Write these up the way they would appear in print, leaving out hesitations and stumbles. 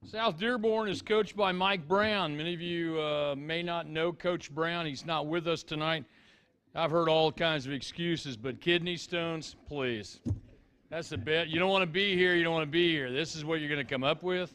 South Dearborn is coached by Mike Brown. Many of you may not know Coach Brown. He's not with us tonight. I've heard all kinds of excuses, but kidney stones, please. That's the bet. You don't want to be here, you don't want to be here. This is what you're going to come up with?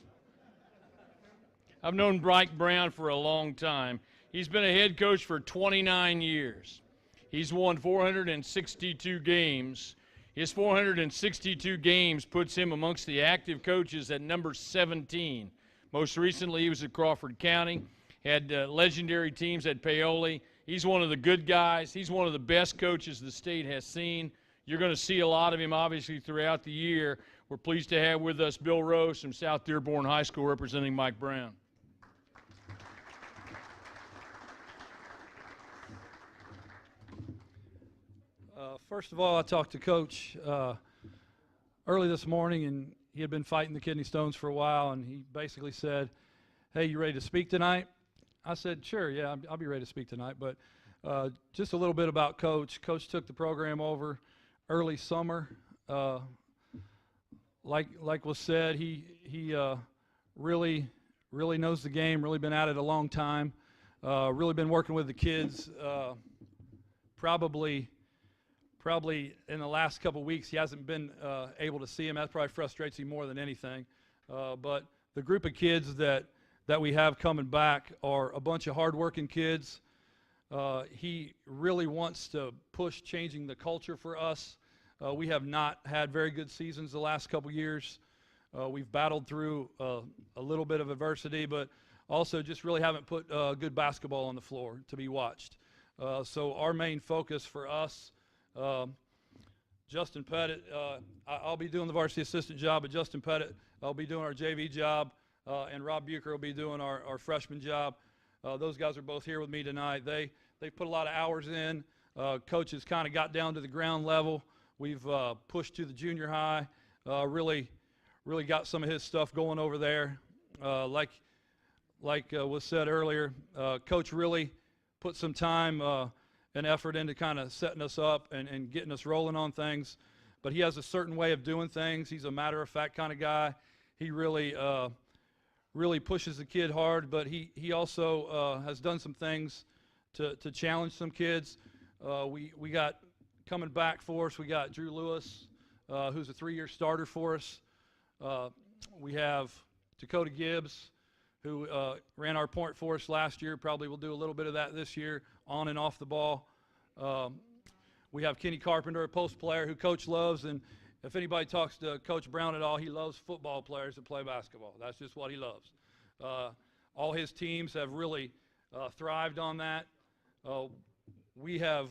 I've known Mike Brown for a long time. He's been a head coach for 29 years. He's won 462 games. His 462 games puts him amongst the active coaches at number 17. Most recently, he was at Crawford County, had legendary teams at Paoli. He's one of the good guys. He's one of the best coaches the state has seen. You're going to see a lot of him, obviously, throughout the year. We're pleased to have with us Bill Rose from South Dearborn High School representing Mike Brown. First of all, I talked to Coach early this morning, and he had been fighting the kidney stones for a while, and he basically said, "Hey, you ready to speak tonight?" I said, "Sure, yeah, I'll be ready to speak tonight." But just a little bit about Coach. Coach took the program over early summer. Like was said, he really knows the game, really been at it a long time, really been working with the kids. Probably in the last couple weeks he hasn't been able to see him. That probably frustrates him more than anything. But the group of kids that we have coming back are a bunch of hardworking kids. He really wants to push changing the culture for us. We have not had very good seasons the last couple years. We've battled through a little bit of adversity, but also just really haven't put good basketball on the floor to be watched. So our main focus for us, Justin Pettit, I'll be doing the varsity assistant job, but Justin Pettit I'll be doing our JV job, and Rob Bucher will be doing our freshman job. Those guys are both here with me tonight. They've put a lot of hours in. Coach has kind of got down to the ground level. We've pushed to the junior high, really got some of his stuff going over there. Like was said earlier, Coach really put some time and effort into kind of setting us up and getting us rolling on things. But he has a certain way of doing things. He's a matter-of-fact kind of guy. He really pushes the kid hard, but he also has done some things to challenge some kids. We got coming back for us, we got Drew Lewis, who's a 3-year starter for us. We have Dakota Gibbs, who ran our point for us last year, probably will do a little bit of that this year, on and off the ball. We have Kenny Carpenter, a post player who Coach loves, and if anybody talks to Coach Brown at all, he loves football players that play basketball. That's just what he loves. All his teams have really thrived on that. We have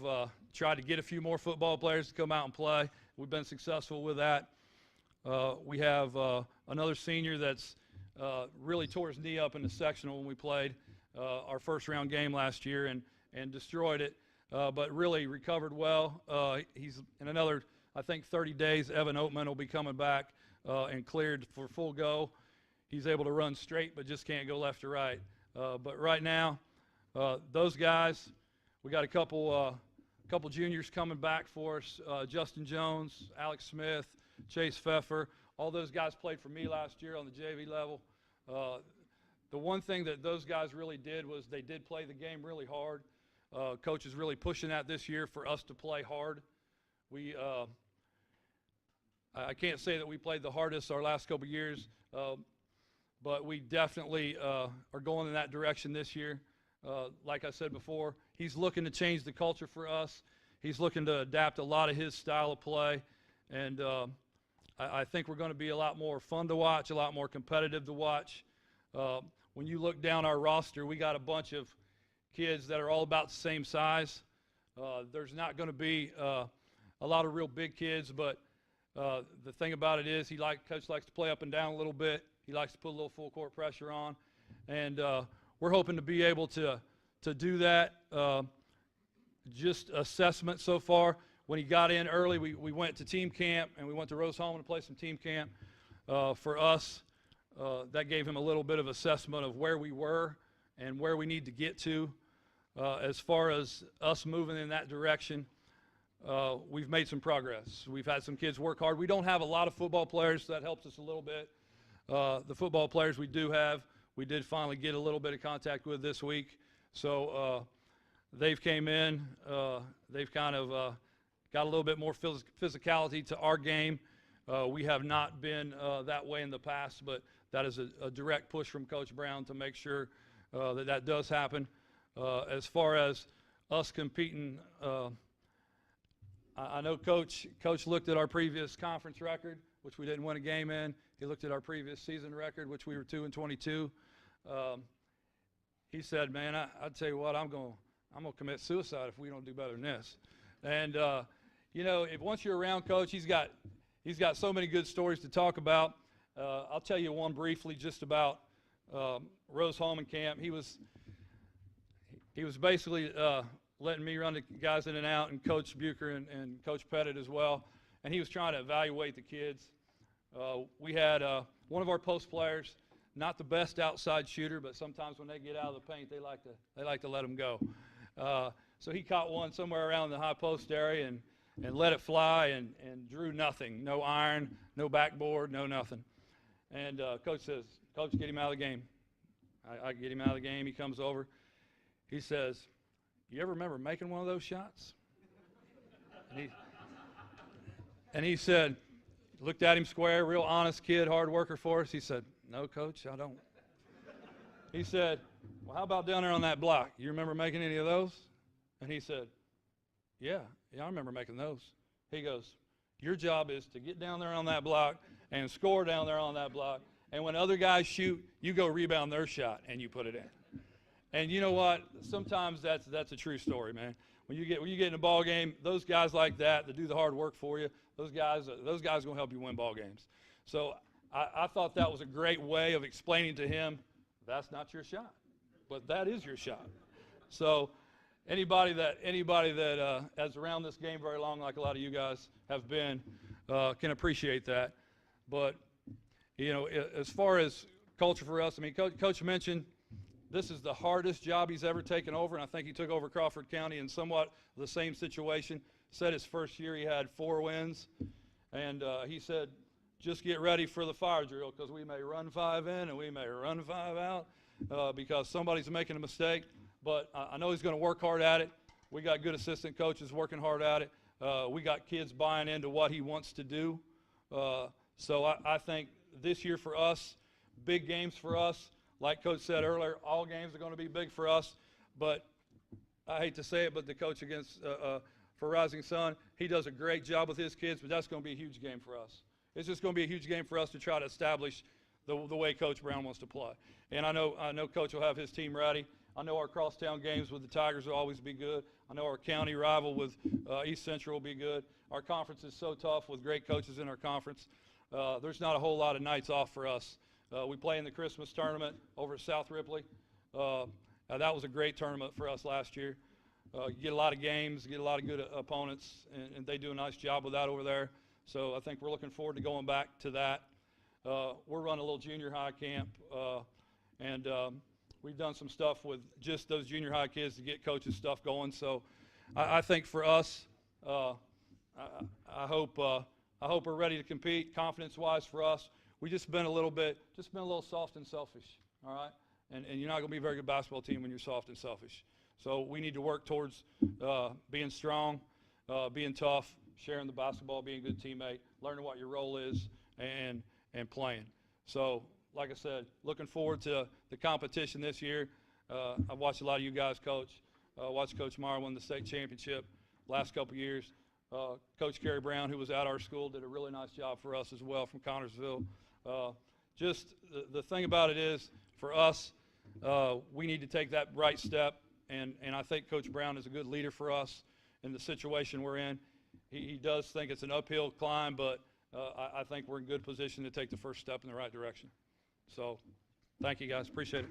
tried to get a few more football players to come out and play. We've been successful with that. We have another senior that's really tore his knee up in the sectional when we played our first round game last year and destroyed it, but really recovered well. He's in another, I think, 30 days. Evan Oatman will be coming back and cleared for full go. He's able to run straight but just can't go left or right. But right now, those guys, we got a couple juniors coming back for us, Justin Jones, Alex Smith, Chase Pfeffer. All those guys played for me last year on the JV level. The one thing that those guys really did was they did play the game really hard. Coach is really pushing that this year for us to play hard. I can't say that we played the hardest our last couple years, but we definitely are going in that direction this year. Like I said before, he's looking to change the culture for us. He's looking to adapt a lot of his style of play, and I think we're going to be a lot more fun to watch, a lot more competitive to watch. When you look down our roster, we got a bunch of kids that are all about the same size. There's not going to be a lot of real big kids, but the thing about it is Coach likes to play up and down a little bit. He likes to put a little full court pressure on, and we're hoping to be able to do that. Just assessment so far. When he got in early, we went to team camp, and we went to Rose Holman to play some team camp. For us, that gave him a little bit of assessment of where we were and where we need to get to. As far as us moving in that direction, we've made some progress. We've had some kids work hard. We don't have a lot of football players, so that helps us a little bit. The football players we do have, we did finally get a little bit of contact with this week. So they've came in, they've kind of got a little bit more physicality to our game. We have not been that way in the past, but that is a direct push from Coach Brown to make sure that does happen. As far as us competing, I know Coach looked at our previous conference record, which we didn't win a game in. He looked at our previous season record, which we were 2-22. He said, "Man, I'd tell you what, I'm gonna commit suicide if we don't do better than this." And you know, once you're around Coach, he's got so many good stories to talk about. I'll tell you one briefly, just about Rose Holman camp. He was basically letting me run the guys in and out, and Coach Bucher and Coach Pettit as well. And he was trying to evaluate the kids. We had one of our post players, not the best outside shooter, but sometimes when they get out of the paint, they like to let them go. So he caught one somewhere around the high post area and let it fly and drew nothing. No iron, no backboard, no nothing. And Coach says, "Coach, get him out of the game." I get him out of the game. He comes over. He says, "You ever remember making one of those shots?" And he said, looked at him square, real honest kid, hard worker for us. He said, "No, Coach, I don't." He said, "Well, how about down there on that block? You remember making any of those?" And he said, yeah, I remember making those." He goes, "Your job is to get down there on that block and score down there on that block. And when other guys shoot, you go rebound their shot and you put it in." And you know what? Sometimes that's a true story, man. When you get in a ball game, those guys like that do the hard work for you, those guys are going to help you win ball games. So I thought that was a great way of explaining to him, that's not your shot, but that is your shot. So anybody that has around this game very long, like a lot of you guys have been, can appreciate that. But you know, as far as culture for us, I mean, Coach mentioned this is the hardest job he's ever taken over, and I think he took over Crawford County in somewhat the same situation. Said his first year he had 4 wins, and he said, "Just get ready for the fire drill, because we may run 5 in and we may run 5 out because somebody's making a mistake." But I know he's going to work hard at it. We got good assistant coaches working hard at it. We got kids buying into what he wants to do. So I think this year for us, big games for us. Like Coach said earlier, all games are going to be big for us. But I hate to say it, but the coach for Rising Sun, he does a great job with his kids, but that's going to be a huge game for us. It's just going to be a huge game for us to try to establish the way Coach Brown wants to play. And I know Coach will have his team ready. I know our crosstown games with the Tigers will always be good. I know our county rival with East Central will be good. Our conference is so tough with great coaches in our conference. There's not a whole lot of nights off for us. We play in the Christmas tournament over at South Ripley. That was a great tournament for us last year. You get a lot of games, get a lot of good opponents, and they do a nice job with that over there. So I think we're looking forward to going back to that. We're running a little junior high camp, and we've done some stuff with just those junior high kids to get coaches' stuff going. So I think for us, I hope we're ready to compete confidence-wise for us. We just been a little soft and selfish, all right? And you're not going to be a very good basketball team when you're soft and selfish. So we need to work towards being strong, being tough, sharing the basketball, being a good teammate, learning what your role is, and playing. So, like I said, looking forward to the competition this year. I've watched a lot of you guys coach. Watched Coach Meyer win the state championship last couple years. Coach Kerry Brown, who was at our school, did a really nice job for us as well from Connorsville. Just the thing about it is, for us, we need to take that right step, and I think Coach Brown is a good leader for us in the situation we're in. He does think it's an uphill climb, but I think we're in good position to take the first step in the right direction. So thank you, guys. Appreciate it.